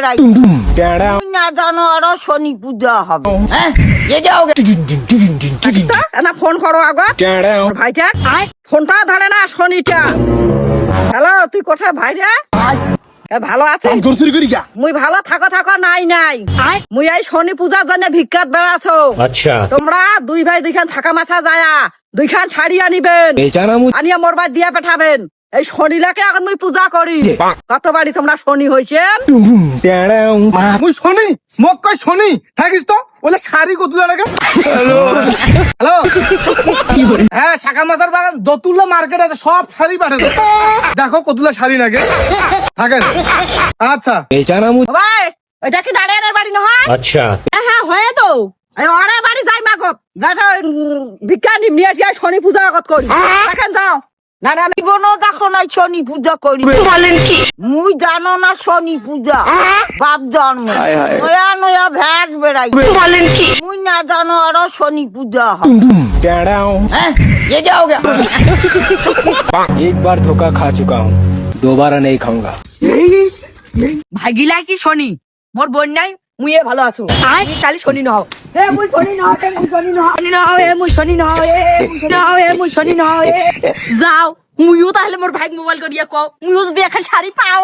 বেড়াই না জানো আরো শনি পূজা হবে। না ফোন করো আগত ভাইটা ফোনটা ধরে না শনিটা। হ্যালো তুই কোথায় ভাই রে? ভালো আছি মুই ভালো থাকো নাই মুই এই শনি পূজার জন্য ভিক্ষাত বেড়াছো। আচ্ছা তোমরা দুই ভাই দুইখান থাকা মাথা যায়া দুইখান শাড়ি আনিবেন, আনিয়া মোর বাড়ি দিয়া পাঠাবেন। এই শনিলাকে এখন মুই পূজা করি। কত বাড়ি তোমরা শনি হইছেন? মুই শনি মোক কই শনি থাকিস তো বলে শাড়ি কতুলা লাগে। হ্যালো হ্যাঁ শাখা মাথার বাগান যতুল্লা মার্কেট আছে সব শাড়ি পাঠে দাও। দেখো কতুলা শাড়ি লাগে থাকেন। আচ্ছা ভাই এটা কি দাঁড়িয়ে বাড়ি নহয়? আচ্ছা হ্যাঁ হয়ে তো ওরে বাড়ি যাই মাগত যাটা ভিক্ষা নিয়ে যাই শনি পূজা আগত করি। দেখেন যাও না না জীবনও দেখো নাই শনি পূজা করি। বলেন কি মুই জানো না শনি পূজা বাপ জন্ম নয়া নয়া ভ্যাট বেড়াই। বলেন কি মুই না জানো আরো শনি পূজা হয়। ये क्या हो गया? एक बार धोखा खा चुका हूँ, दोबारा नहीं खाऊंगा। ভাগিলা কি শনি মোর বোন নাই মুইয়ে ভালো আছো। চালি শনি নহও এ মুই শনি নহও এ মুই শনি নহও এ মুই শনি নহও এ মুই শনি নহও যাও মুইও তাহলে মোর ভাইক মোবাইল করিয়া কও মুইও যদি এখন শাড়ি পাও